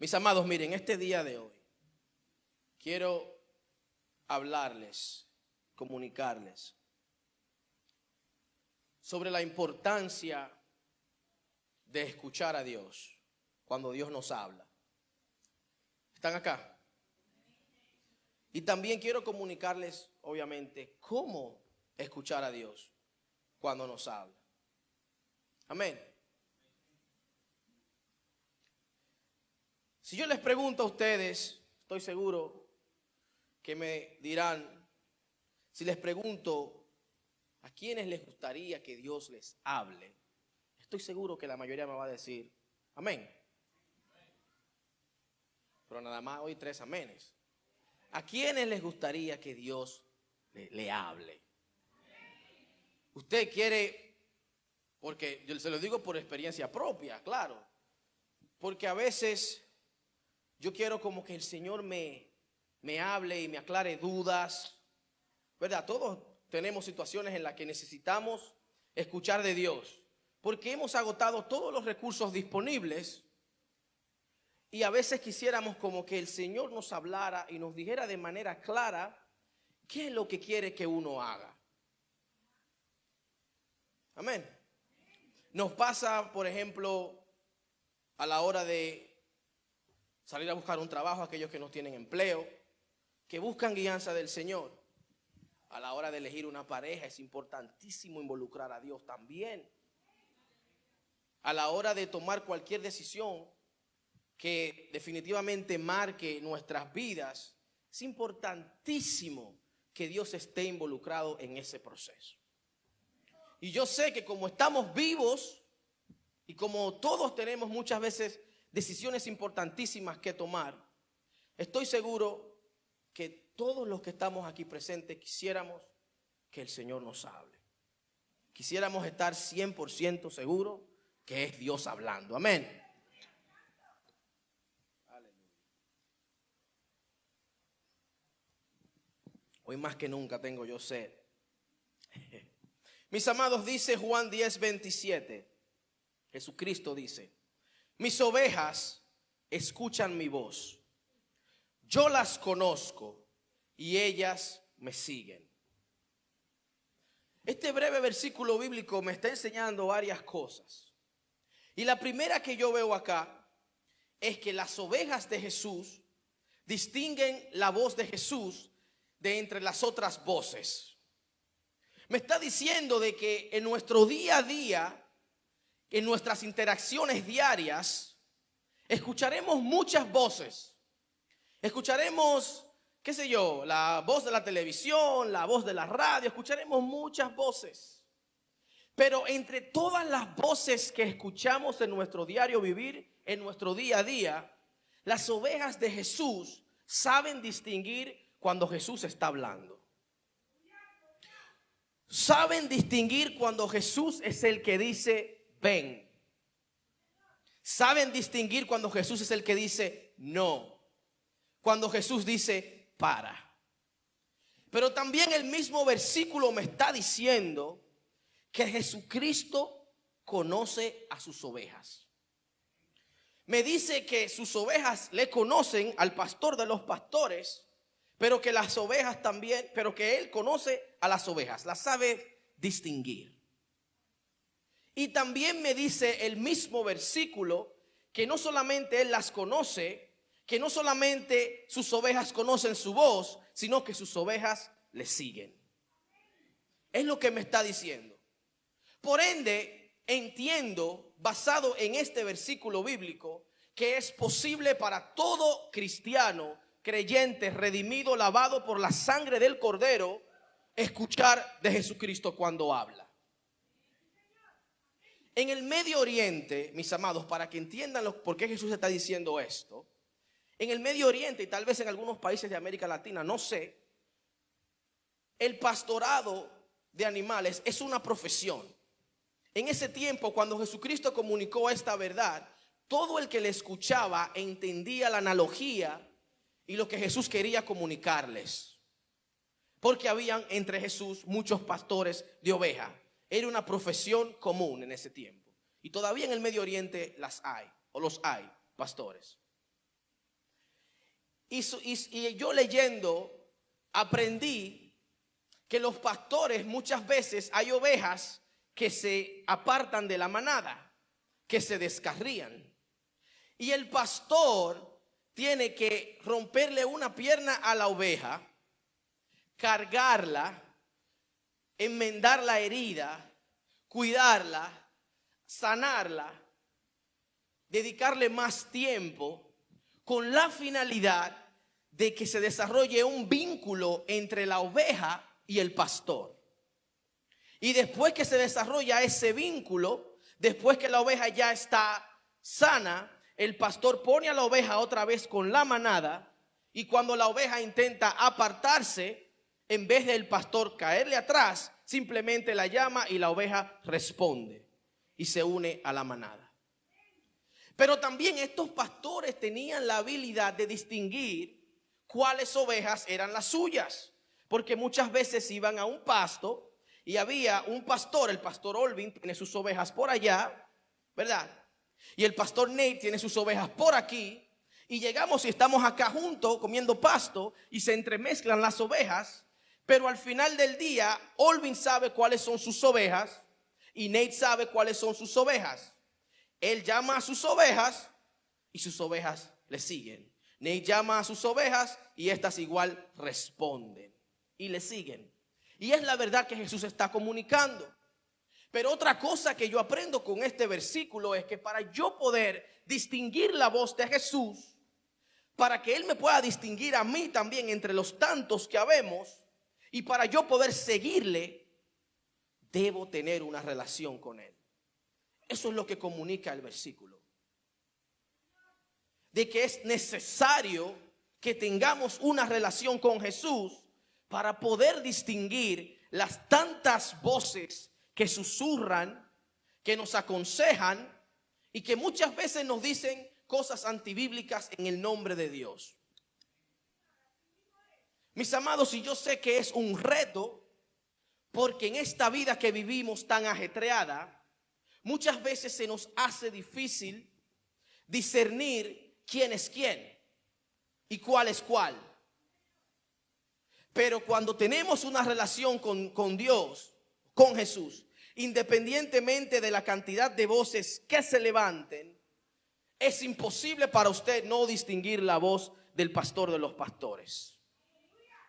Mis amados, miren, este día de hoy quiero hablarles, comunicarles sobre la importancia de escuchar a Dios cuando Dios nos habla. ¿Están acá? Y también quiero comunicarles, obviamente, cómo escuchar a Dios cuando nos habla. Amén. Si yo les pregunto a ustedes, estoy seguro que me dirán, si les pregunto a quiénes les gustaría que Dios les hable, estoy seguro que la mayoría me va a decir, amén. Pero nada más hoy 3 amenes. ¿A quiénes les gustaría que Dios le hable? Usted quiere, porque yo se lo digo por experiencia propia, claro, porque a veces yo quiero como que el Señor me hable y me aclare dudas, ¿verdad? Todos tenemos situaciones en las que necesitamos escuchar de Dios, porque hemos agotado todos los recursos disponibles y a veces quisiéramos como que el Señor nos hablara y nos dijera de manera clara qué es lo que quiere que uno haga. Amén. Nos pasa, por ejemplo, a la hora de salir a buscar un trabajo, aquellos que no tienen empleo, que buscan guianza del Señor. A la hora de elegir una pareja es importantísimo involucrar a Dios también. A la hora de tomar cualquier decisión que definitivamente marque nuestras vidas, es importantísimo que Dios esté involucrado en ese proceso. Y yo sé que como estamos vivos y como todos tenemos muchas veces decisiones importantísimas que tomar, estoy seguro que todos los que estamos aquí presentes quisiéramos que el Señor nos hable. Quisiéramos estar 100% seguros que es Dios hablando. Amén. Aleluya. Hoy más que nunca tengo yo sed. Mis amados, dice Juan 10:27. Jesucristo dice: mis ovejas escuchan mi voz. Yo las conozco y ellas me siguen. Este breve versículo bíblico me está enseñando varias cosas. Y la primera que yo veo acá es que las ovejas de Jesús distinguen la voz de Jesús de entre las otras voces. Me está diciendo de que en nuestro día a día, en nuestras interacciones diarias, escucharemos muchas voces. Escucharemos, qué sé yo, la voz de la televisión, la voz de la radio, escucharemos muchas voces. Pero entre todas las voces que escuchamos en nuestro diario vivir, en nuestro día a día, las ovejas de Jesús saben distinguir cuando Jesús está hablando. Saben distinguir cuando Jesús es el que dice, ven. Saben distinguir cuando Jesús es el que dice, no. Cuando Jesús dice, para. Pero también el mismo versículo me está diciendo que Jesucristo conoce a sus ovejas. Me dice que sus ovejas le conocen al pastor de los pastores, pero que las ovejas también, pero que él conoce a las ovejas, las sabe distinguir. Y también me dice el mismo versículo que no solamente él las conoce, que no solamente sus ovejas conocen su voz, sino que sus ovejas le siguen. Es lo que me está diciendo. Por ende, entiendo, basado en este versículo bíblico, que es posible para todo cristiano, creyente, redimido, lavado por la sangre del Cordero, escuchar de Jesucristo cuando habla. En el Medio Oriente, mis amados, para que entiendan por qué Jesús está diciendo esto, en el Medio Oriente y tal vez en algunos países de América Latina, no sé, el pastorado de animales es una profesión. En ese tiempo, cuando Jesucristo comunicó esta verdad, todo el que le escuchaba entendía la analogía y lo que Jesús quería comunicarles. Porque habían entre Jesús muchos pastores de oveja. Era una profesión común en ese tiempo. Y todavía en el Medio Oriente las hay, o los hay, pastores. y yo leyendo aprendí que los pastores muchas veces hay ovejas que se apartan de la manada, que se descarrían. Y el pastor tiene que romperle una pierna a la oveja, cargarla, enmendar la herida, cuidarla, sanarla, dedicarle más tiempo con la finalidad de que se desarrolle un vínculo entre la oveja y el pastor. Y después que se desarrolla ese vínculo, después que la oveja ya está sana, el pastor pone a la oveja otra vez con la manada, y cuando la oveja intenta apartarse, en vez del pastor caerle atrás, simplemente la llama y la oveja responde y se une a la manada. Pero también estos pastores tenían la habilidad de distinguir cuáles ovejas eran las suyas, porque muchas veces iban a un pasto y había un pastor, el pastor Olvin tiene sus ovejas por allá, ¿verdad? Y el pastor Nate tiene sus ovejas por aquí, y llegamos y estamos acá juntos comiendo pasto y se entremezclan las ovejas, pero al final del día Olvin sabe cuáles son sus ovejas y Nate sabe cuáles son sus ovejas. Él llama a sus ovejas y sus ovejas le siguen. Nate llama a sus ovejas y estas igual responden y le siguen. Y es la verdad que Jesús está comunicando. Pero otra cosa que yo aprendo con este versículo es que para yo poder distinguir la voz de Jesús, para que Él me pueda distinguir a mí también entre los tantos que habemos, y para yo poder seguirle, debo tener una relación con Él. Eso es lo que comunica el versículo. De que es necesario que tengamos una relación con Jesús para poder distinguir las tantas voces que susurran, que nos aconsejan y que muchas veces nos dicen cosas antibíblicas en el nombre de Dios. Mis amados, y yo sé que es un reto, porque en esta vida que vivimos tan ajetreada, muchas veces se nos hace difícil discernir quién es quién y cuál es cuál. Pero cuando tenemos una relación con Dios, con Jesús, independientemente de la cantidad de voces que se levanten, es imposible para usted no distinguir la voz del pastor de los pastores.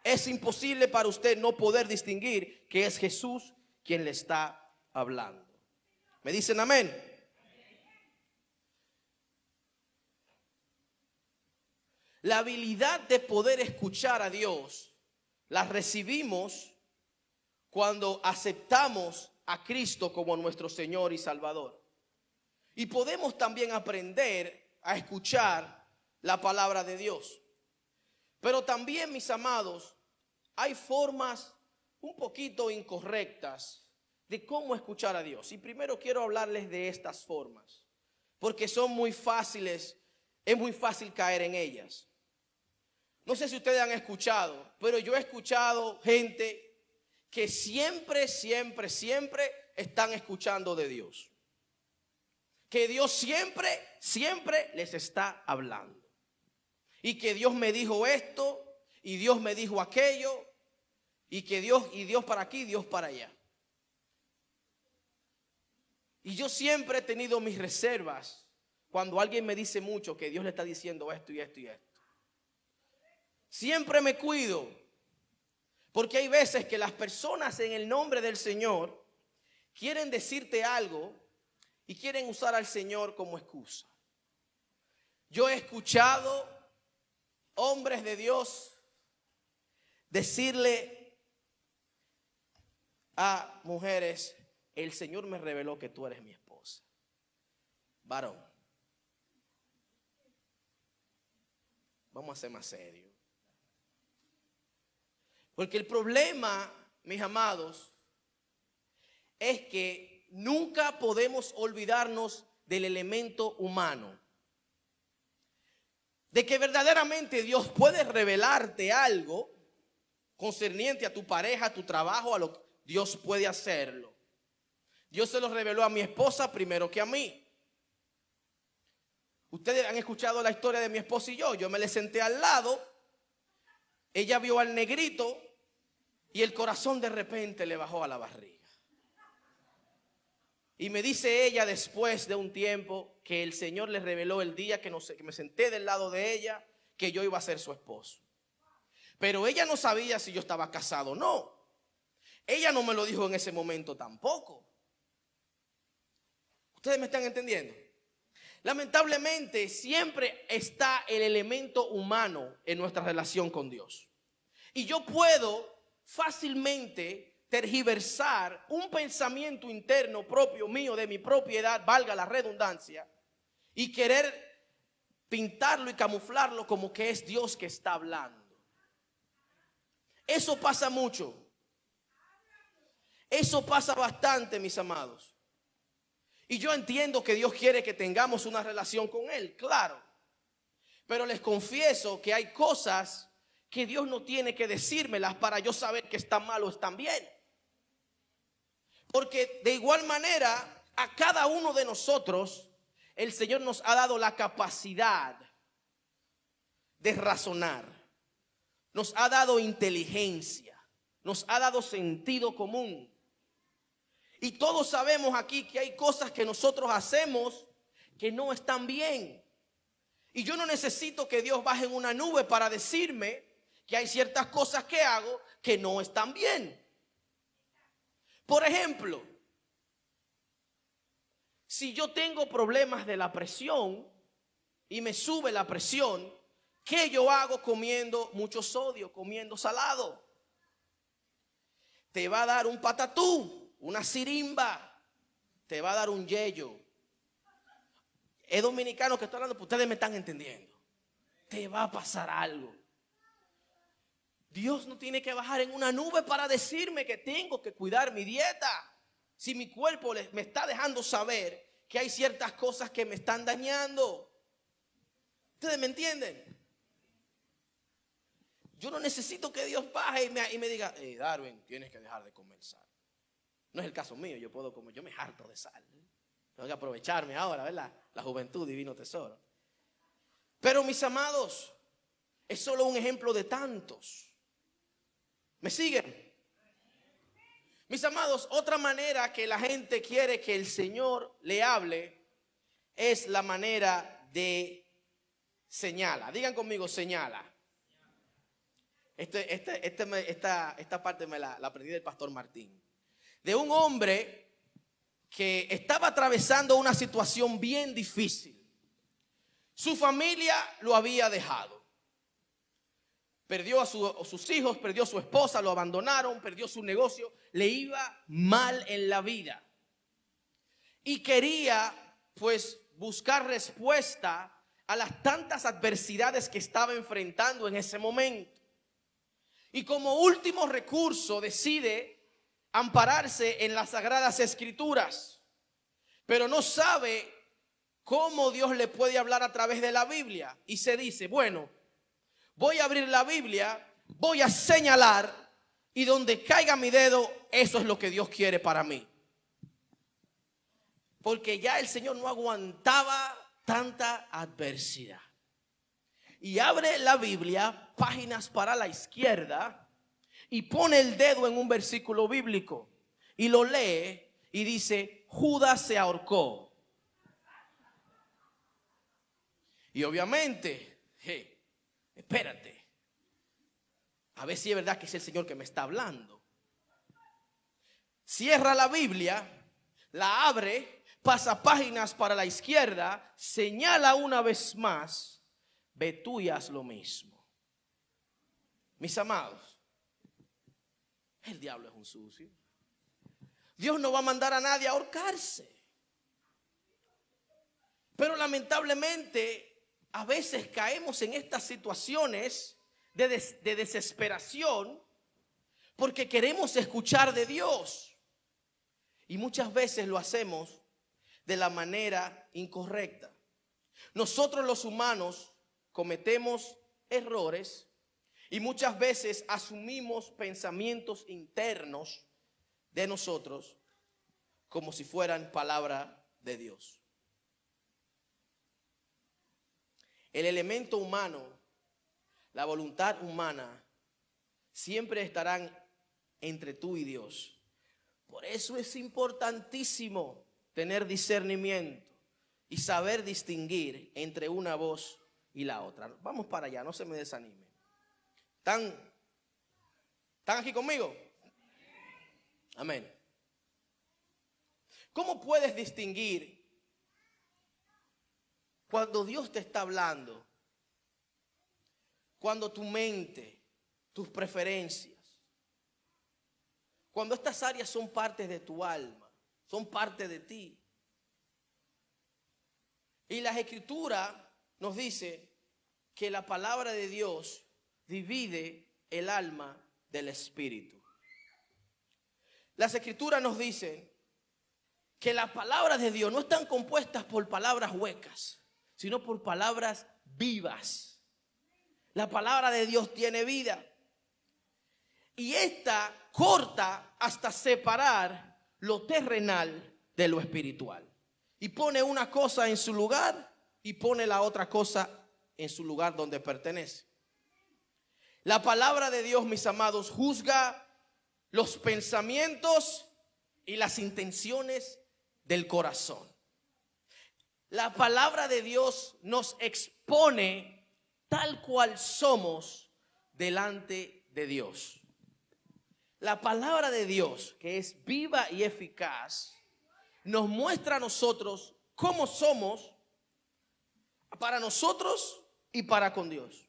Es imposible para usted no poder distinguir que es Jesús quien le está hablando. ¿Me dicen amén? La habilidad de poder escuchar a Dios la recibimos cuando aceptamos a Cristo como nuestro Señor y Salvador. Y podemos también aprender a escuchar la palabra de Dios. Pero también, mis amados, hay formas un poquito incorrectas de cómo escuchar a Dios. Y primero quiero hablarles de estas formas, porque son muy fáciles, es muy fácil caer en ellas. No sé si ustedes han escuchado, pero yo he escuchado gente que siempre están escuchando de Dios. Que Dios siempre les está hablando. Y que Dios me dijo esto, y Dios me dijo aquello, y que Dios para aquí, Dios para allá. Y yo siempre he tenido mis reservas cuando alguien me dice mucho que Dios le está diciendo esto y esto y esto. Siempre me cuido, porque hay veces que las personas en el nombre del Señor quieren decirte algo y quieren usar al Señor como excusa. Yo he escuchado hombres de Dios decirle a mujeres: el Señor me reveló que tú eres mi esposa. Varón, vamos a ser más serios. Porque el problema, mis amados, es que nunca podemos olvidarnos del elemento humano. De que verdaderamente Dios puede revelarte algo concerniente a tu pareja, a tu trabajo, a lo que Dios puede hacerlo. Dios se lo reveló a mi esposa primero que a mí. Ustedes han escuchado la historia de mi esposa y yo. Yo me le senté al lado ella vio al negrito y el corazón de repente le bajó a la barriga. Y me dice ella después de un tiempo que el Señor le reveló el día que me senté del lado de ella, que yo iba a ser su esposo. Pero ella no sabía si yo estaba casado o no. Ella no me lo dijo en ese momento tampoco. ¿Ustedes me están entendiendo? Lamentablemente siempre está el elemento humano en nuestra relación con Dios. Y yo puedo fácilmente tergiversar un pensamiento interno propio mío, de mi propiedad, valga la redundancia, y querer pintarlo y camuflarlo como que es Dios que está hablando. Eso pasa mucho. Eso pasa bastante, mis amados. Y yo entiendo que Dios quiere que tengamos una relación con Él, claro. Pero les confieso que hay cosas que Dios no tiene que decírmelas para yo saber que están mal o están bien. Porque de igual manera, a cada uno de nosotros, el Señor nos ha dado la capacidad de razonar. Nos ha dado inteligencia. Nos ha dado sentido común. Y todos sabemos aquí que hay cosas que nosotros hacemos que no están bien. Y yo no necesito que Dios baje en una nube para decirme que hay ciertas cosas que hago que no están bien. Por ejemplo, si yo tengo problemas de la presión y me sube la presión, ¿qué yo hago comiendo mucho sodio, comiendo salado? Te va a dar un patatú, una sirimba, te va a dar un yello. Es dominicano que estoy hablando, pero ustedes me están entendiendo. Te va a pasar algo. Dios no tiene que bajar en una nube para decirme que tengo que cuidar mi dieta. Si mi cuerpo me está dejando saber que hay ciertas cosas que me están dañando. ¿Ustedes me entienden? Yo no necesito que Dios baje y me diga, Darwin, tienes que dejar de comer sal. No es el caso mío, yo puedo comer, yo me harto de sal. Tengo que aprovecharme ahora, ¿verdad? La juventud, divino tesoro. Pero mis amados, es solo un ejemplo de tantos. ¿Me siguen? Mis amados, otra manera que la gente quiere que el Señor le hable es la manera de señala. Digan conmigo, señala. Esta parte me la aprendí del pastor Martín. De un hombre que estaba atravesando una situación bien difícil. Su familia lo había dejado. Perdió a sus hijos, perdió a su esposa, lo abandonaron, perdió su negocio. Le iba mal en la vida. Y quería pues buscar respuesta a las tantas adversidades que estaba enfrentando en ese momento. Y como último recurso decide ampararse en las Sagradas Escrituras. Pero no sabe cómo Dios le puede hablar a través de la Biblia. Y se dice, bueno, voy a abrir la Biblia, voy a señalar y donde caiga mi dedo, eso es lo que Dios quiere para mí. Porque ya el Señor no aguantaba tanta adversidad. Y abre la Biblia, páginas para la izquierda, y pone el dedo en un versículo bíblico. Y lo lee y dice, Judas se ahorcó. Y obviamente, espérate, a ver si es verdad que es el Señor que me está hablando. Cierra la Biblia, la abre, pasa páginas para la izquierda, señala una vez más, ve tú y haz lo mismo. Mis amados, el diablo es un sucio. Dios no va a mandar a nadie a ahorcarse. Pero lamentablemente a veces caemos en estas situaciones de desesperación porque queremos escuchar de Dios. Y muchas veces lo hacemos de la manera incorrecta. Nosotros los humanos cometemos errores y muchas veces asumimos pensamientos internos de nosotros como si fueran palabra de Dios. El elemento humano, la voluntad humana, siempre estarán entre tú y Dios. Por eso es importantísimo tener discernimiento y saber distinguir entre una voz y la otra. Vamos para allá, no se me desanimen. ¿Están aquí conmigo? Amén. ¿Cómo puedes distinguir cuando Dios te está hablando? Cuando tu mente, tus preferencias, cuando estas áreas son parte de tu alma, son parte de ti. Y la Escritura nos dice que la palabra de Dios divide el alma del espíritu. Las Escrituras nos dicen que las palabras de Dios no están compuestas por palabras huecas, sino por palabras vivas. La palabra de Dios tiene vida. Y esta corta hasta separar lo terrenal de lo espiritual. Y pone una cosa en su lugar y pone la otra cosa en su lugar donde pertenece. La palabra de Dios, mis amados, juzga los pensamientos y las intenciones del corazón. La palabra de Dios nos expone tal cual somos delante de Dios. La palabra de Dios, que es viva y eficaz, nos muestra a nosotros cómo somos para nosotros y para con Dios.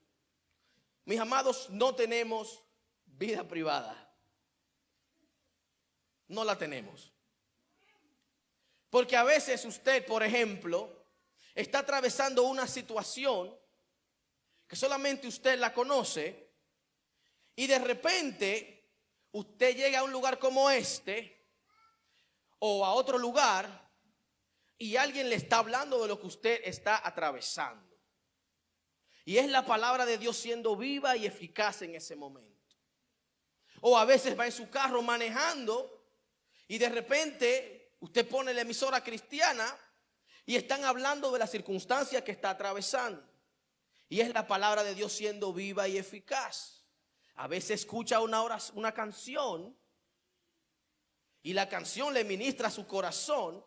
Mis amados, no tenemos vida privada. No la tenemos. Porque a veces usted, por ejemplo, está atravesando una situación que solamente usted la conoce y de repente usted llega a un lugar como este o a otro lugar y alguien le está hablando de lo que usted está atravesando. Y es la palabra de Dios siendo viva y eficaz en ese momento. O a veces va en su carro manejando y de repente usted pone la emisora cristiana y están hablando de las circunstancias que está atravesando. Y es la palabra de Dios siendo viva y eficaz. A veces escucha una canción y la canción le ministra a su corazón.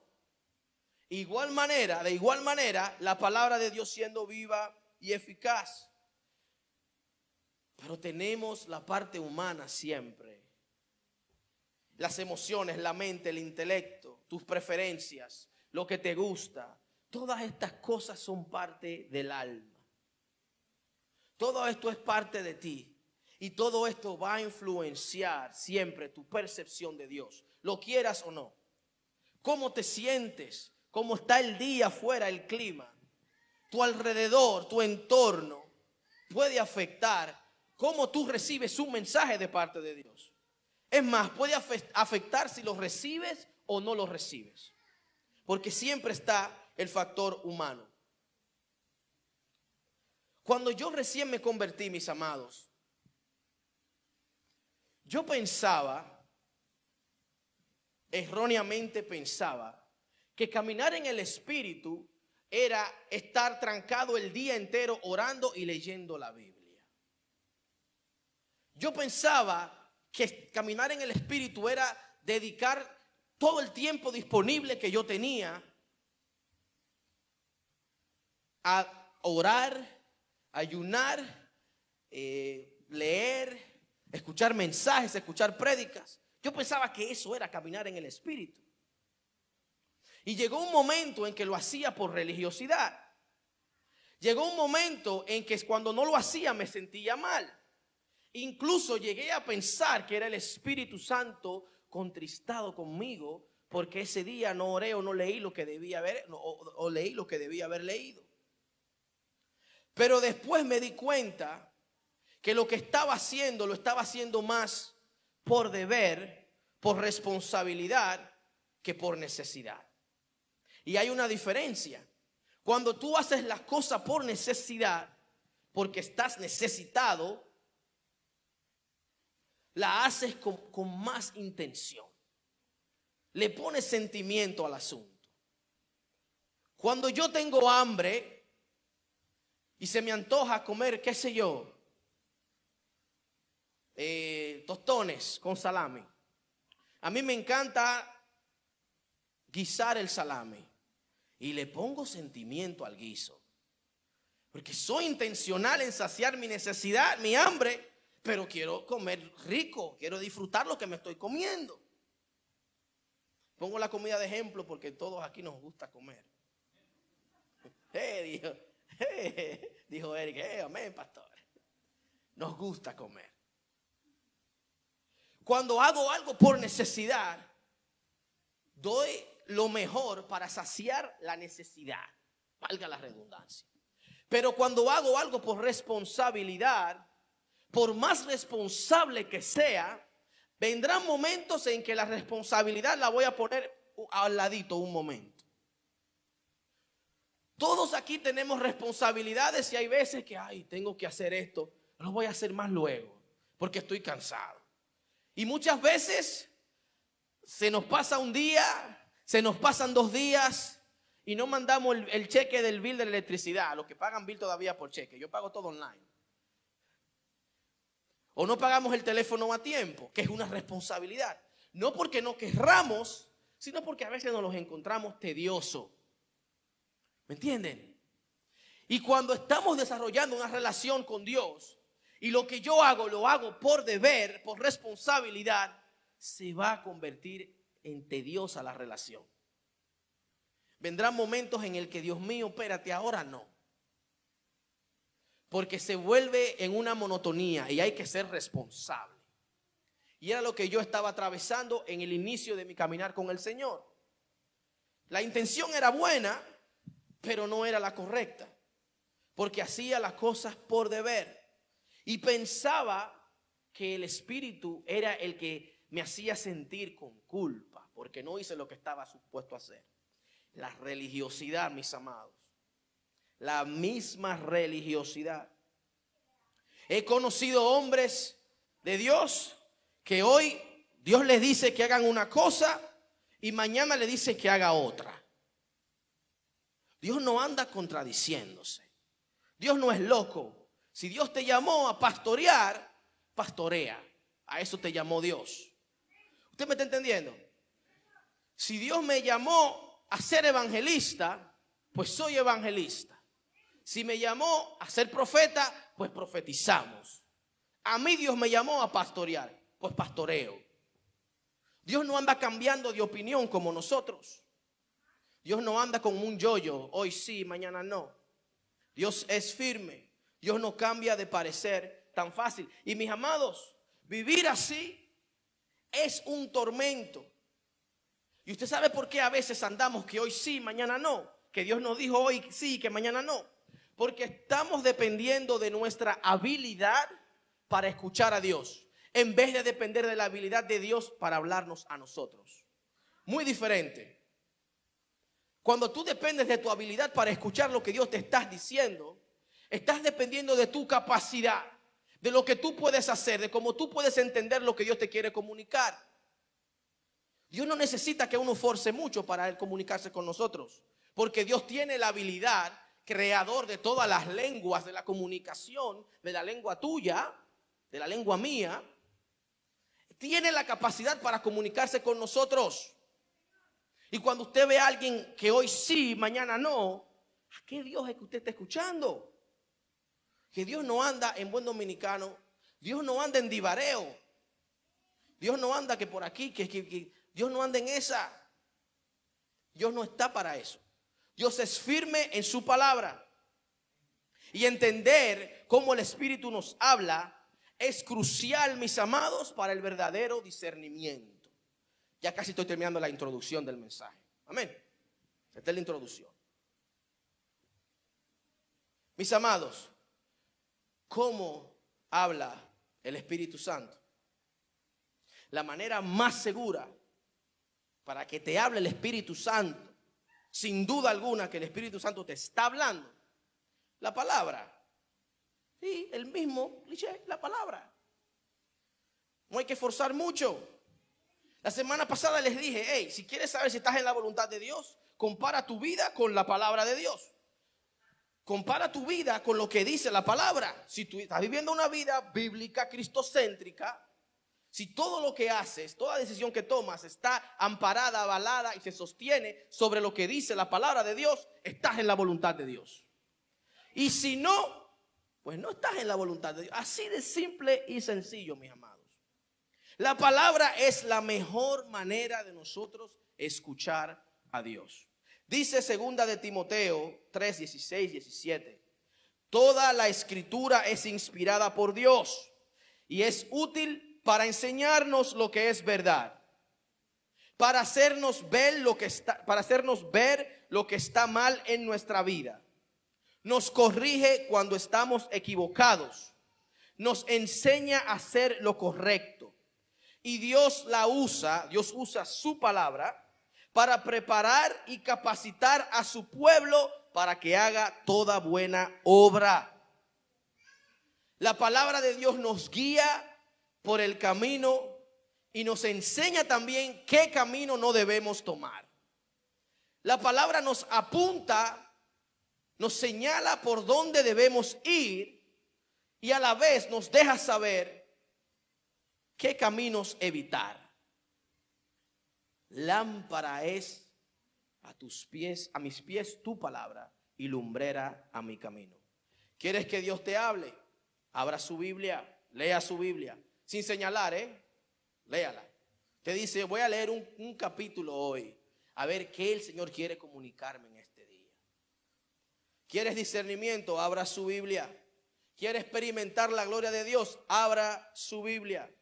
De igual manera, la palabra de Dios siendo viva y eficaz. Pero tenemos la parte humana siempre. Las emociones, la mente, el intelecto, tus preferencias, lo que te gusta. Todas estas cosas son parte del alma. Todo esto es parte de ti. Y todo esto va a influenciar siempre tu percepción de Dios. Lo quieras o no. ¿Cómo te sientes? ¿Cómo está el día afuera, el clima? Tu alrededor, tu entorno puede afectar cómo tú recibes un mensaje de parte de Dios. Es más, puede afectar si lo recibes o no lo recibes. Porque siempre está el factor humano. Cuando yo recién me convertí, mis amados, yo pensaba, erróneamente pensaba, que caminar en el Espíritu era estar trancado el día entero orando y leyendo la Biblia. Yo pensaba que caminar en el Espíritu era dedicar todo el tiempo disponible que yo tenía a orar, ayunar, leer, escuchar mensajes, escuchar prédicas. Yo pensaba que eso era caminar en el Espíritu. Y llegó un momento en que lo hacía por religiosidad. Llegó un momento en que cuando no lo hacía me sentía mal. Incluso llegué a pensar que era el Espíritu Santo contristado conmigo porque ese día no oré o no leí lo que debía haber, o leí lo que debía haber leído. Pero después me di cuenta que lo que estaba haciendo lo estaba haciendo más por deber, por responsabilidad, que por necesidad. Y hay una diferencia. Cuando tú haces las cosas por necesidad, porque estás necesitado, la haces con más intención. Le pones sentimiento al asunto. Cuando yo tengo hambre y se me antoja comer, qué sé yo, tostones con salami. A mí me encanta guisar el salami y le pongo sentimiento al guiso, porque soy intencional en saciar mi necesidad, mi hambre, pero quiero comer rico, quiero disfrutar lo que me estoy comiendo. Pongo la comida de ejemplo porque todos aquí nos gusta comer. Dijo Eric, amén, pastor. Nos gusta comer. Cuando hago algo por necesidad, doy lo mejor para saciar la necesidad, valga la redundancia. Pero cuando hago algo por responsabilidad, por más responsable que sea, vendrán momentos en que la responsabilidad la voy a poner al ladito un momento. Todos aquí tenemos responsabilidades y hay veces que, tengo que hacer esto, lo voy a hacer más luego, porque estoy cansado. Y muchas veces se nos pasa un día, se nos pasan 2 días y no mandamos el cheque del bill de la electricidad. Los que pagan bill todavía por cheque, yo pago todo online. O no pagamos el teléfono a tiempo, que es una responsabilidad. No porque no querramos, sino porque a veces nos los encontramos tedioso. ¿Me entienden? Y cuando estamos desarrollando una relación con Dios, y lo que yo hago, lo hago por deber, por responsabilidad, se va a convertir en tediosa la relación. Vendrán momentos en el que, Dios mío, espérate, ahora no. Porque se vuelve en una monotonía y hay que ser responsable. Y era lo que yo estaba atravesando en el inicio de mi caminar con el Señor. La intención era buena, pero no era la correcta. Porque hacía las cosas por deber. Y pensaba que el Espíritu era el que me hacía sentir con culpa, porque no hice lo que estaba supuesto a hacer. La religiosidad, mis amados. La misma religiosidad. He conocido hombres de Dios que hoy Dios les dice que hagan una cosa y mañana le dice que haga otra. Dios no anda contradiciéndose. Dios no es loco. Si Dios te llamó a pastorear, pastorea. A eso te llamó Dios. ¿Usted me está entendiendo? Si Dios me llamó a ser evangelista, pues soy evangelista. Si me llamó a ser profeta, pues profetizamos. A mí Dios me llamó a pastorear, pues pastoreo. Dios no anda cambiando de opinión como nosotros. Dios no anda con un yoyo, hoy sí, mañana no. Dios es firme. Dios no cambia de parecer tan fácil. Y mis amados, vivir así es un tormento. Y usted sabe por qué a veces andamos que hoy sí, mañana no. Que Dios nos dijo hoy sí, que mañana no. Porque estamos dependiendo de nuestra habilidad para escuchar a Dios, en vez de depender de la habilidad de Dios para hablarnos a nosotros. Muy diferente. Cuando tú dependes de tu habilidad para escuchar lo que Dios te está diciendo, estás dependiendo de tu capacidad, de lo que tú puedes hacer, de cómo tú puedes entender lo que Dios te quiere comunicar. Dios no necesita que uno force mucho para Él comunicarse con nosotros, porque Dios tiene la habilidad, creador de todas las lenguas de la comunicación, de la lengua tuya, de la lengua mía, tiene la capacidad para comunicarse con nosotros. Y cuando usted ve a alguien que hoy sí, mañana no, ¿a qué Dios es que usted está escuchando? Que Dios no anda en buen dominicano, Dios no anda en divareo, Dios no anda que por aquí, que Dios no anda en esa. Dios no está para eso. Dios es firme en su palabra. Y entender cómo el Espíritu nos habla es crucial, mis amados, para el verdadero discernimiento. Ya casi estoy terminando la introducción del mensaje. Amén. Esta es la introducción. Mis amados, ¿cómo habla el Espíritu Santo? La manera más segura para que te hable el Espíritu Santo, sin duda alguna que el Espíritu Santo te está hablando, la palabra. Sí, el mismo cliché, la palabra. No hay que forzar mucho. La semana pasada les dije, hey, si quieres saber si estás en la voluntad de Dios, compara tu vida con la palabra de Dios. Compara tu vida con lo que dice la palabra. Si tú estás viviendo una vida bíblica, cristocéntrica, si todo lo que haces, toda decisión que tomas está amparada, avalada y se sostiene sobre lo que dice la palabra de Dios, estás en la voluntad de Dios. Y si no, pues no estás en la voluntad de Dios. Así de simple y sencillo, mis amados. La palabra es la mejor manera de nosotros escuchar a Dios. Dice 2 de Timoteo 3, 16, 17. Toda la escritura es inspirada por Dios y es útil para enseñarnos lo que es verdad, para hacernos ver lo que está mal en nuestra vida. Nos corrige cuando estamos equivocados, nos enseña a hacer lo correcto. Y Dios usa su palabra para preparar y capacitar a su pueblo para que haga toda buena obra. La palabra de Dios nos guía por el camino y nos enseña también qué camino no debemos tomar. La palabra nos apunta, nos señala por dónde debemos ir y a la vez nos deja saber qué caminos evitar. Lámpara es a tus pies, a mis pies tu palabra y lumbrera a mi camino. ¿Quieres que Dios te hable? Abra su Biblia, lea su Biblia. Sin señalar, léala. Te dice, voy a leer un capítulo hoy, a ver qué el Señor quiere comunicarme en este día. ¿Quieres discernimiento? Abra su Biblia. ¿Quieres experimentar la gloria de Dios? Abra su Biblia.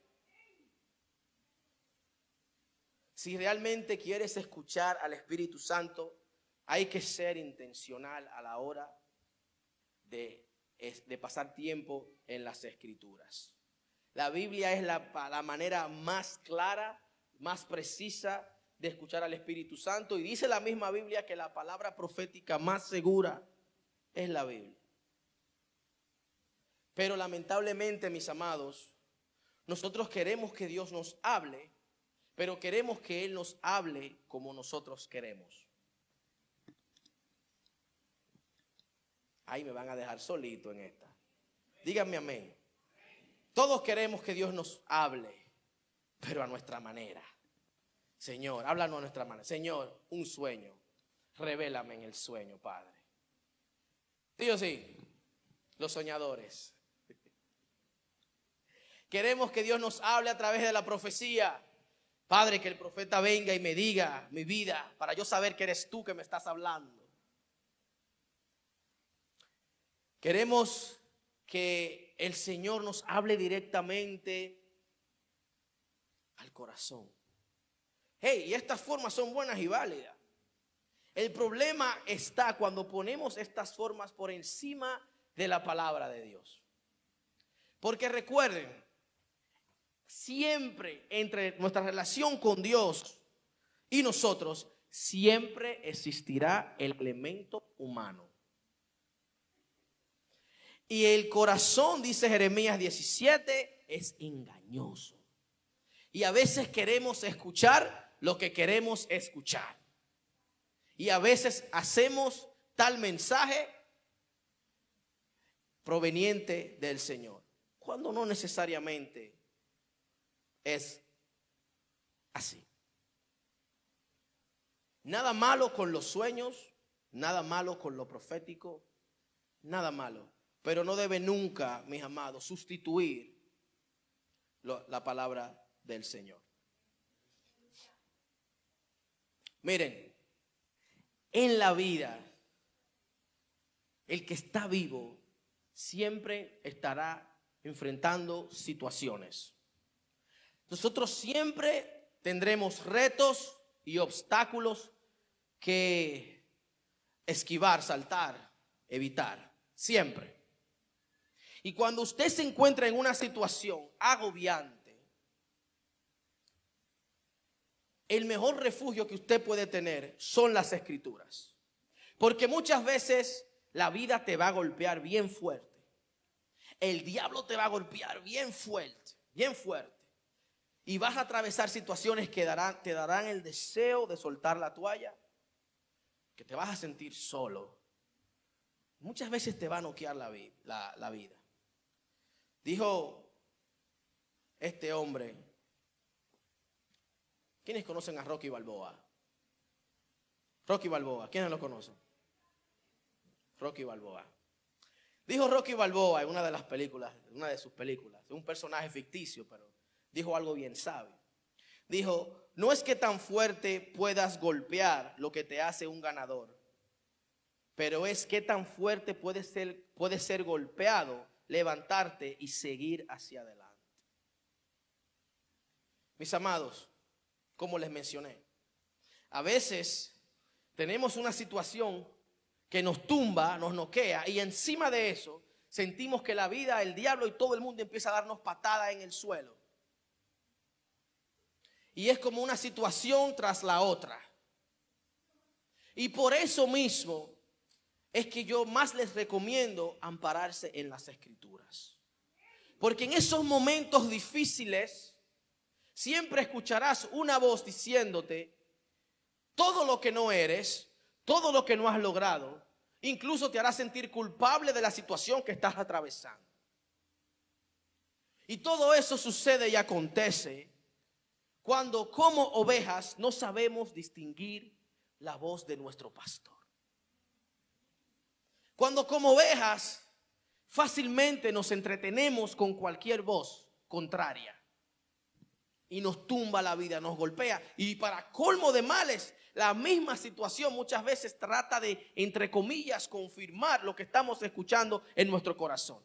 Si realmente quieres escuchar al Espíritu Santo, hay que ser intencional a la hora de pasar tiempo en las Escrituras. La Biblia es la manera más clara, más precisa de escuchar al Espíritu Santo. Y dice la misma Biblia que la palabra profética más segura es la Biblia. Pero lamentablemente, mis amados, nosotros queremos que Dios nos hable, pero queremos que Él nos hable como nosotros queremos. Ahí me van a dejar solito en esta. Díganme amén. Todos queremos que Dios nos hable, pero a nuestra manera. Señor, háblanos a nuestra manera. Señor, un sueño. Revélame en el sueño, Padre. Dios sí, los soñadores. Queremos que Dios nos hable a través de la profecía. Padre, que el profeta venga y me diga mi vida para yo saber que eres tú que me estás hablando. Queremos que el Señor nos hable directamente al corazón. Hey, y estas formas son buenas y válidas. El problema está cuando ponemos estas formas por encima de la palabra de Dios. Porque recuerden, siempre entre nuestra relación con Dios y nosotros, siempre existirá el elemento humano. Y el corazón, dice Jeremías 17, es engañoso. Y a veces queremos escuchar lo que queremos escuchar. Y a veces hacemos tal mensaje proveniente del Señor, cuando no necesariamente es así. Nada malo con los sueños, nada malo con lo profético, nada malo. Pero no debe nunca, mis amados, sustituir la palabra del Señor. Miren, en la vida, el que está vivo siempre estará enfrentando situaciones. Nosotros siempre tendremos retos y obstáculos que esquivar, saltar, evitar. Siempre. Y cuando usted se encuentra en una situación agobiante, el mejor refugio que usted puede tener son las Escrituras. Porque muchas veces la vida te va a golpear bien fuerte. El diablo te va a golpear bien fuerte, bien fuerte. Y vas a atravesar situaciones que te darán el deseo de soltar la toalla, que te vas a sentir solo. muchas veces te va a noquear la vida. Dijo este hombre, ¿quiénes conocen a Rocky Balboa? Rocky Balboa, ¿quiénes lo conocen? Rocky Balboa. Dijo Rocky Balboa en una de las películas, una de sus películas, un personaje ficticio, pero dijo algo bien sabio. Dijo, no es que tan fuerte puedas golpear lo que te hace un ganador, pero es que tan fuerte puede ser golpeado, levantarte y seguir hacia adelante. Mis amados, como les mencioné, a veces tenemos una situación que nos tumba, nos noquea, y encima de eso sentimos que la vida, el diablo y todo el mundo empieza a darnos patadas en el suelo. Y es como una situación tras la otra. Y por eso mismo es que yo más les recomiendo ampararse en las Escrituras. Porque en esos momentos difíciles siempre escucharás una voz diciéndote todo lo que no eres, todo lo que no has logrado, incluso te hará sentir culpable de la situación que estás atravesando. Y todo eso sucede y acontece cuando como ovejas no sabemos distinguir la voz de nuestro pastor. Cuando como ovejas fácilmente nos entretenemos con cualquier voz contraria y nos tumba la vida, nos golpea, y para colmo de males, la misma situación muchas veces trata de, entre comillas, confirmar lo que estamos escuchando en nuestro corazón.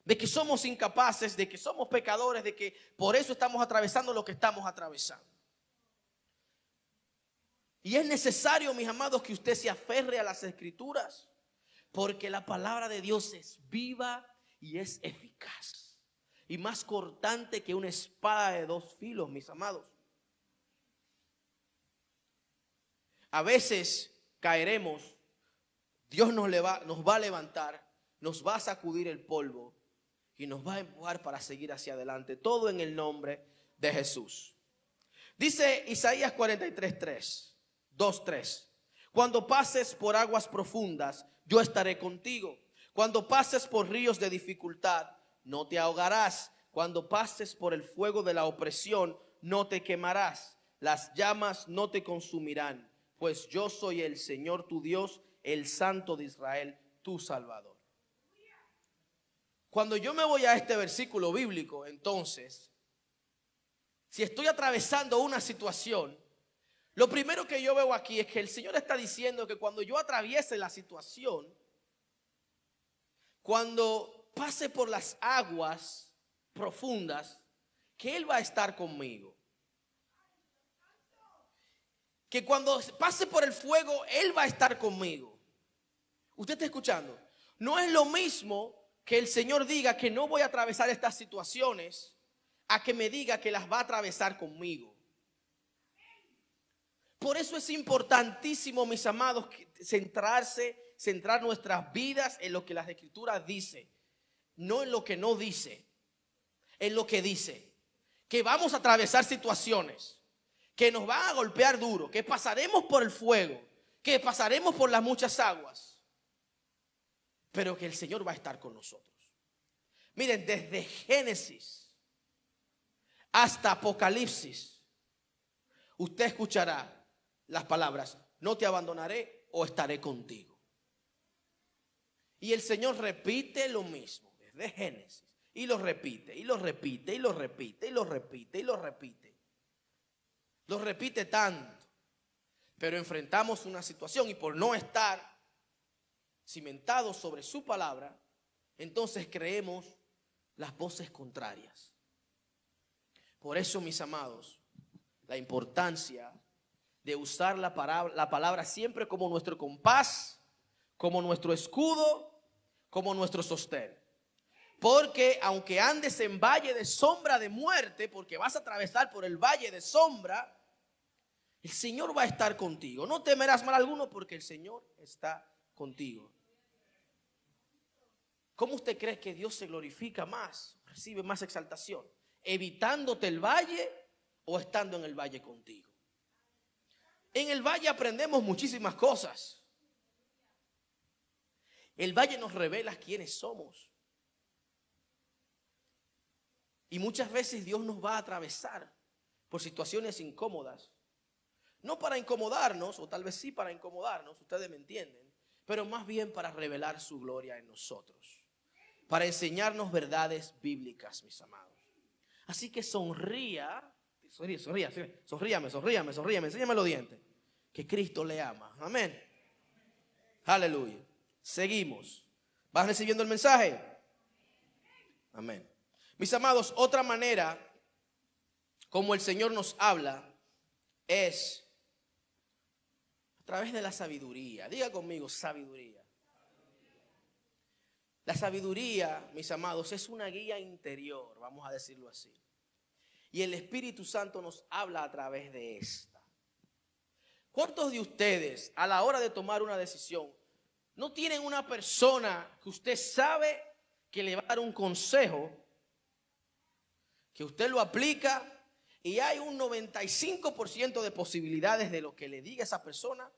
De que somos incapaces, de que somos pecadores, de que por eso estamos atravesando lo que estamos atravesando. Y es necesario, mis amados, que usted se aferre a las Escrituras, porque la palabra de Dios es viva y es eficaz, y más cortante que una espada de dos filos, mis amados. A veces caeremos, Dios nos va a levantar, nos va a sacudir el polvo y nos va a empujar para seguir hacia adelante. Todo en el nombre de Jesús. Dice Isaías 43:3, 2:3. Cuando pases por aguas profundas, yo estaré contigo. Cuando pases por ríos de dificultad, no te ahogarás. Cuando pases por el fuego de la opresión, no te quemarás. Las llamas no te consumirán, pues yo soy el Señor tu Dios, el Santo de Israel, tu Salvador. Cuando yo me voy a este versículo bíblico, entonces, si estoy atravesando una situación, lo primero que yo veo aquí es que el Señor está diciendo que cuando yo atraviese la situación, cuando pase por las aguas profundas, que Él va a estar conmigo. Que cuando pase por el fuego, Él va a estar conmigo. ¿Usted está escuchando? No es lo mismo que el Señor diga que no voy a atravesar estas situaciones a que me diga que las va a atravesar conmigo. Por eso es importantísimo, mis amados, centrar nuestras vidas en lo que las Escrituras dicen, no en lo que no dice, en lo que dice. Que vamos a atravesar situaciones, que nos van a golpear duro, que pasaremos por el fuego, que pasaremos por las muchas aguas, pero que el Señor va a estar con nosotros. Miren, desde Génesis hasta Apocalipsis, usted escuchará las palabras, no te abandonaré o estaré contigo. Y el Señor repite lo mismo desde Génesis, y lo repite, y lo repite, y lo repite, y lo repite, y lo repite. Lo repite tanto, pero enfrentamos una situación y por no estar cimentados sobre su palabra, entonces creemos las voces contrarias. Por eso, mis amados, la importancia de usar la palabra siempre como nuestro compás, como nuestro escudo, como nuestro sostén. Porque aunque andes en valle de sombra de muerte, porque vas a atravesar por el valle de sombra, el Señor va a estar contigo. No temerás mal alguno porque el Señor está contigo. ¿Cómo usted cree que Dios se glorifica más, recibe más exaltación? ¿Evitándote el valle o estando en el valle contigo? En el valle aprendemos muchísimas cosas. El valle nos revela quiénes somos. Y muchas veces Dios nos va a atravesar por situaciones incómodas. No para incomodarnos, o tal vez sí para incomodarnos, ustedes me entienden, pero más bien para revelar su gloria en nosotros, para enseñarnos verdades bíblicas, mis amados. Así que sonríame, enséñame los dientes, que Cristo le ama. Amén. Aleluya. Seguimos. ¿Vas recibiendo el mensaje? Amén. Mis amados, otra manera como el Señor nos habla es a través de la sabiduría. Diga conmigo, sabiduría. La sabiduría, mis amados, es una guía interior, vamos a decirlo así. Y el Espíritu Santo nos habla a través de esta. ¿Cuántos de ustedes, a la hora de tomar una decisión, no tienen una persona que usted sabe que le va a dar un consejo, que usted lo aplica y hay un 95% de posibilidades de lo que le diga esa persona,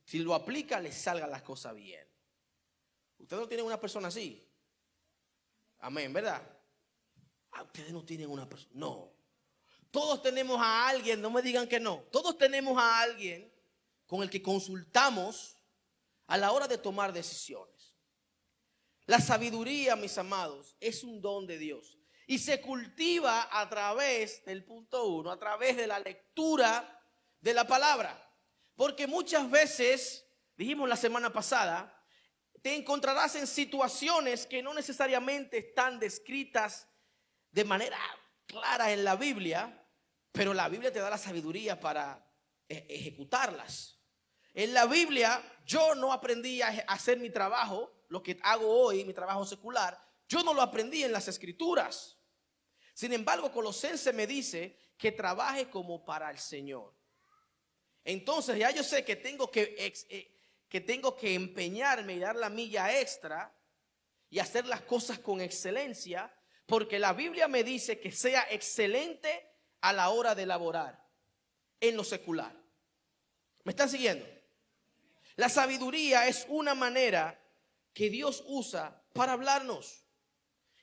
si lo aplica, le salgan las cosas bien? Ustedes no tienen una persona así. Amén, ¿verdad? Ustedes no tienen una persona. No. Todos tenemos a alguien, no me digan que no. Todos tenemos a alguien con el que consultamos a la hora de tomar decisiones. La sabiduría, mis amados, es un don de Dios. Y se cultiva a través del punto 1, a través de la lectura de la palabra. Porque muchas veces, dijimos la semana pasada, te encontrarás en situaciones que no necesariamente están descritas de manera clara en la Biblia, pero la Biblia te da la sabiduría para ejecutarlas. En la Biblia yo no aprendí a hacer mi trabajo, lo que hago hoy, mi trabajo secular, yo no lo aprendí en las Escrituras. Sin embargo, Colosenses me dice que trabaje como para el Señor. Entonces ya yo sé que tengo que empeñarme y dar la milla extra y hacer las cosas con excelencia, porque la Biblia me dice que sea excelente a la hora de laborar en lo secular. ¿Me están siguiendo? La sabiduría es una manera que Dios usa para hablarnos.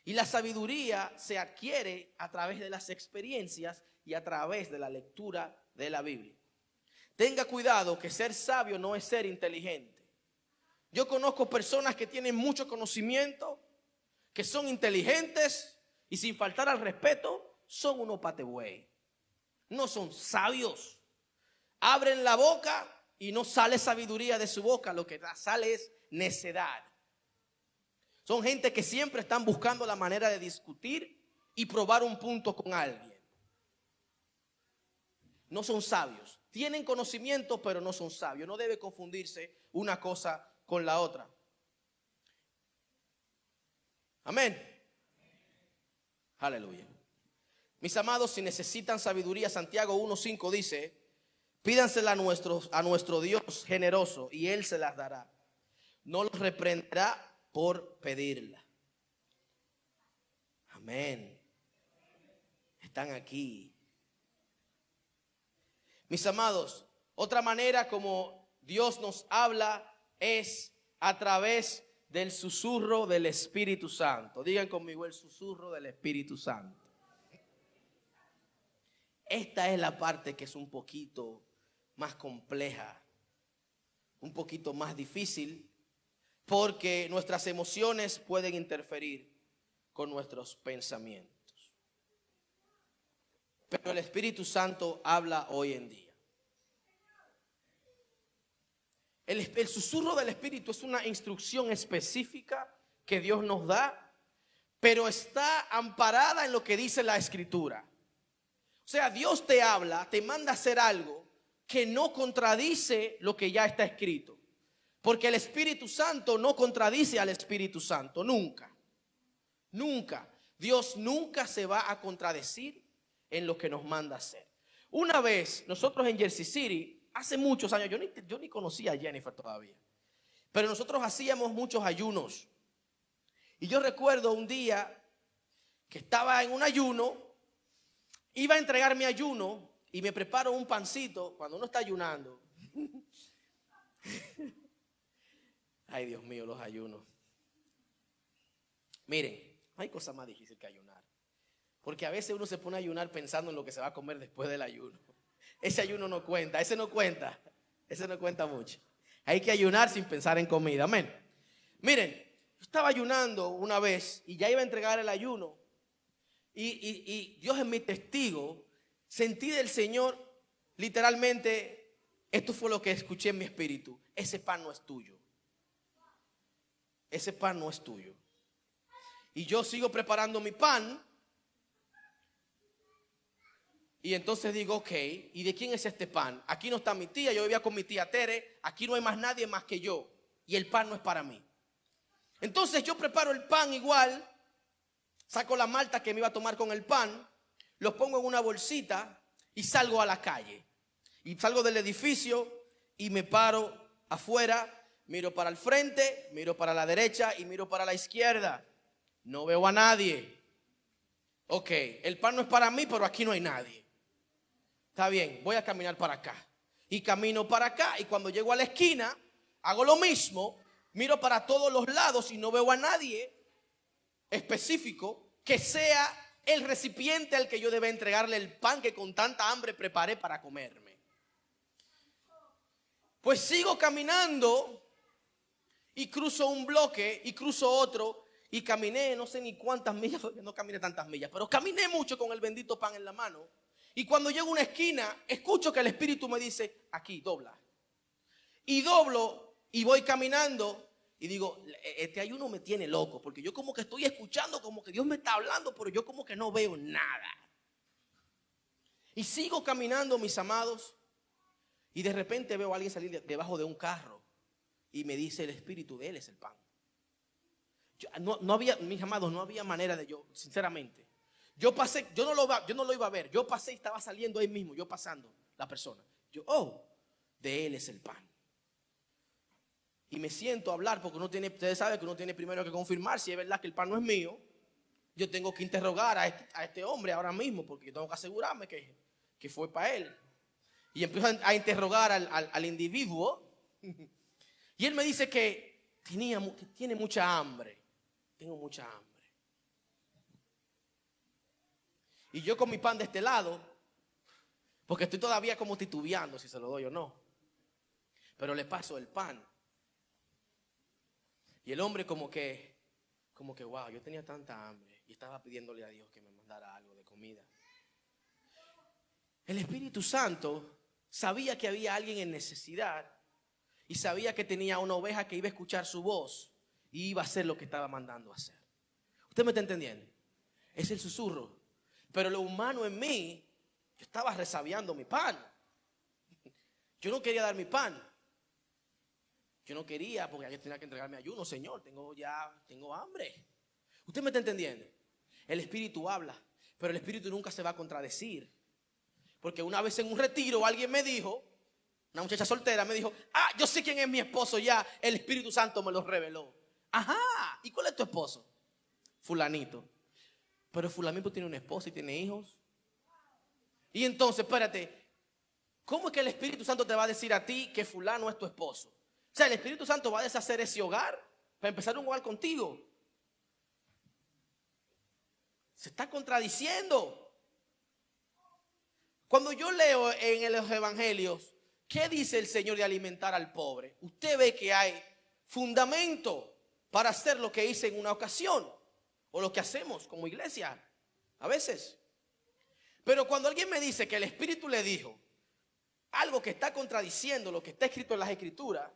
Y la sabiduría se adquiere a través de las experiencias y a través de la lectura de la Biblia. Tenga cuidado que ser sabio no es ser inteligente. Yo conozco personas que tienen mucho conocimiento, que son inteligentes y sin faltar al respeto, son unos pategüey. No son sabios. Abren la boca y no sale sabiduría de su boca, lo que sale es necedad. Son gente que siempre están buscando la manera de discutir y probar un punto con alguien. No son sabios. Tienen conocimiento, pero no son sabios. No debe confundirse una cosa con la otra. Amén. Aleluya. Mis amados, si necesitan sabiduría, Santiago 1:5 dice: pídansela a nuestro Dios generoso y Él se las dará. No los reprenderá por pedirla. Amén. Están aquí. Mis amados, otra manera como Dios nos habla es a través del susurro del Espíritu Santo. Digan conmigo, el susurro del Espíritu Santo. Esta es la parte que es un poquito más compleja, un poquito más difícil, porque nuestras emociones pueden interferir con nuestros pensamientos. Pero el Espíritu Santo habla hoy en día. El susurro del Espíritu es una instrucción específica que Dios nos da, pero está amparada en lo que dice la Escritura. O sea, Dios te habla, te manda a hacer algo que no contradice lo que ya está escrito. Porque el Espíritu Santo no contradice al Espíritu Santo, nunca. Nunca. Dios nunca se va a contradecir en lo que nos manda a hacer. Una vez, nosotros en Jersey City, hace muchos años, yo ni conocía a Jennifer todavía, pero nosotros hacíamos muchos ayunos. Y yo recuerdo un día que estaba en un ayuno, iba a entregar mi ayuno y me preparo un pancito cuando uno está ayunando. Ay, Dios mío, los ayunos. Miren, no hay cosa más difícil que ayunar. Porque a veces uno se pone a ayunar pensando en lo que se va a comer después del ayuno. Ese ayuno no cuenta, ese no cuenta mucho. Hay que ayunar sin pensar en comida, amén. Miren, yo estaba ayunando una vez y ya iba a entregar el ayuno. Y Dios es mi testigo. Sentí del Señor, literalmente, esto fue lo que escuché en mi espíritu. Ese pan no es tuyo. Ese pan no es tuyo. Y yo sigo preparando mi pan. Y entonces digo, ok, ¿y de quién es este pan? Aquí no está mi tía, yo vivía con mi tía Tere. Aquí no hay más nadie más que yo. Y el pan no es para mí. Entonces yo preparo el pan igual. Saco la malta que me iba a tomar con el pan. Los pongo en una bolsita y salgo a la calle. Y salgo del edificio y me paro afuera. Miro para el frente, miro para la derecha y miro para la izquierda. No veo a nadie. Ok, el pan no es para mí, pero aquí no hay nadie. Está bien, voy a caminar para acá. Y camino para acá. Y cuando llego a la esquina, hago lo mismo. Miro para todos los lados y no veo a nadie específico que sea el recipiente al que yo deba entregarle el pan que con tanta hambre preparé para comerme. Pues sigo caminando y cruzo un bloque y cruzo otro y caminé no sé ni cuántas millas, porque no caminé tantas millas, pero caminé mucho con el bendito pan en la mano. Y cuando llego a una esquina, escucho que el Espíritu me dice, aquí, dobla. Y doblo y voy caminando y digo, este ayuno me tiene loco, porque yo como que estoy escuchando, como que Dios me está hablando, pero yo como que no veo nada. Y sigo caminando, mis amados, y de repente veo a alguien salir debajo de un carro y me dice, el Espíritu de él es el pan. No había, mis amados, no había manera de yo, sinceramente. Yo pasé, yo no lo iba a ver. Yo pasé y estaba saliendo ahí mismo, yo pasando, la persona. Yo, de él es el pan. Y me siento a hablar porque ustedes saben que uno tiene primero que confirmar si es verdad que el pan no es mío. Yo tengo que interrogar a este hombre ahora mismo porque yo tengo que asegurarme que fue para él. Y empiezo a interrogar al individuo. Y él me dice que tiene mucha hambre. Tengo mucha hambre. Y yo con mi pan de este lado, porque estoy todavía como titubeando si se lo doy o no. Pero le paso el pan. Y el hombre como que, wow, yo tenía tanta hambre y estaba pidiéndole a Dios que me mandara algo de comida. El Espíritu Santo sabía que había alguien en necesidad y sabía que tenía una oveja que iba a escuchar su voz y iba a hacer lo que estaba mandando a hacer. ¿Usted me está entendiendo? Es el susurro. Pero lo humano en mí, yo estaba resabiando mi pan. Yo no quería dar mi pan. Yo no quería porque yo tenía que entregarme ayuno, Señor, tengo hambre. ¿Usted me está entendiendo? El Espíritu habla, pero el Espíritu nunca se va a contradecir. Porque una vez en un retiro alguien me dijo, una muchacha soltera me dijo, yo sé quién es mi esposo ya, el Espíritu Santo me lo reveló. Ajá, ¿y cuál es tu esposo? Fulanito. Pero fulanito tiene una esposa y tiene hijos. Y entonces, espérate, ¿cómo es que el Espíritu Santo te va a decir a ti que fulano es tu esposo? O sea, el Espíritu Santo va a deshacer ese hogar para empezar un hogar contigo. Se está contradiciendo. Cuando yo leo en los evangelios, ¿qué dice el Señor de alimentar al pobre? Usted ve que hay fundamento para hacer lo que hice en una ocasión o lo que hacemos como iglesia a veces. Pero cuando alguien me dice que el Espíritu le dijo algo que está contradiciendo lo que está escrito en las Escrituras,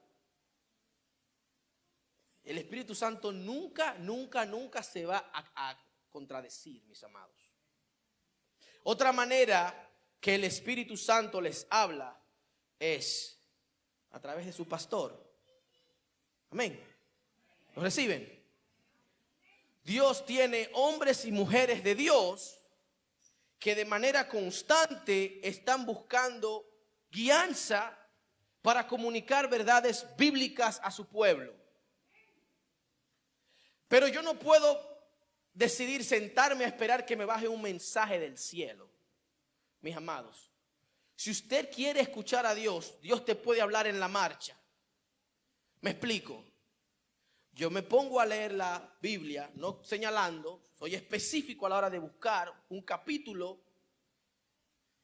el Espíritu Santo nunca se va a contradecir, mis amados. Otra manera que el Espíritu Santo les habla es a través de su pastor. Amén. ¿Lo reciben? Dios tiene hombres y mujeres de Dios que de manera constante están buscando guianza para comunicar verdades bíblicas a su pueblo. Pero yo no puedo decidir sentarme a esperar que me baje un mensaje del cielo. Mis amados, si usted quiere escuchar a Dios, Dios te puede hablar en la marcha. Me explico. yo me pongo a leer la Biblia, no señalando, soy específico a la hora de buscar un capítulo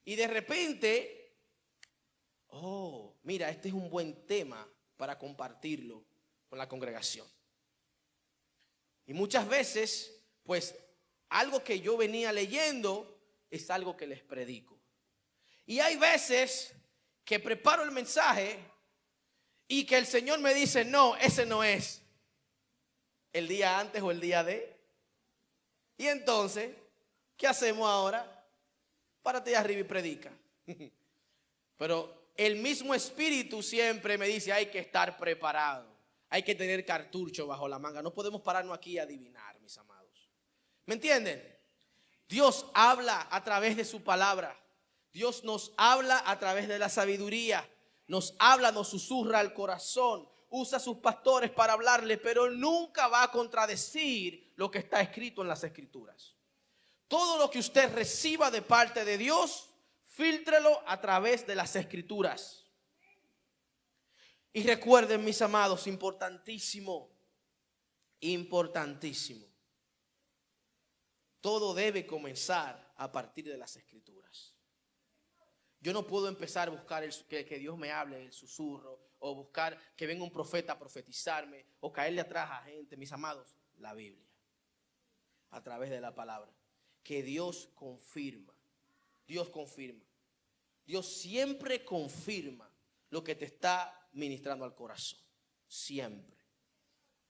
y de repente, oh, mira, este es un buen tema para compartirlo con la congregación. Y muchas veces, pues, algo que yo venía leyendo es algo que les predico. Y hay veces que preparo el mensaje y que el Señor me dice, no, ese no es el día antes o el día de. Y entonces, ¿qué hacemos ahora? Párate de arriba y predica. Pero el mismo Espíritu siempre me dice, hay que estar preparado. Hay que tener cartucho bajo la manga. No podemos pararnos aquí a adivinar, mis amados. ¿Me entienden? Dios habla a través de su palabra. Dios nos habla a través de la sabiduría. Nos habla, nos susurra al corazón. Usa a sus pastores para hablarle, pero nunca va a contradecir lo que está escrito en las Escrituras. Todo lo que usted reciba de parte de Dios, fíltrelo a través de las Escrituras. Y recuerden, mis amados, importantísimo, importantísimo. Todo debe comenzar a partir de las Escrituras. Yo no puedo empezar a buscar que Dios me hable, el susurro, o buscar que venga un profeta a profetizarme, o caerle atrás a gente. Mis amados, la Biblia, a través de la palabra, que Dios confirma. Dios confirma. Dios siempre confirma lo que te está ministrando al corazón. Siempre.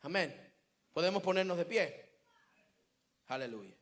Amén. ¿Podemos ponernos de pie? Aleluya.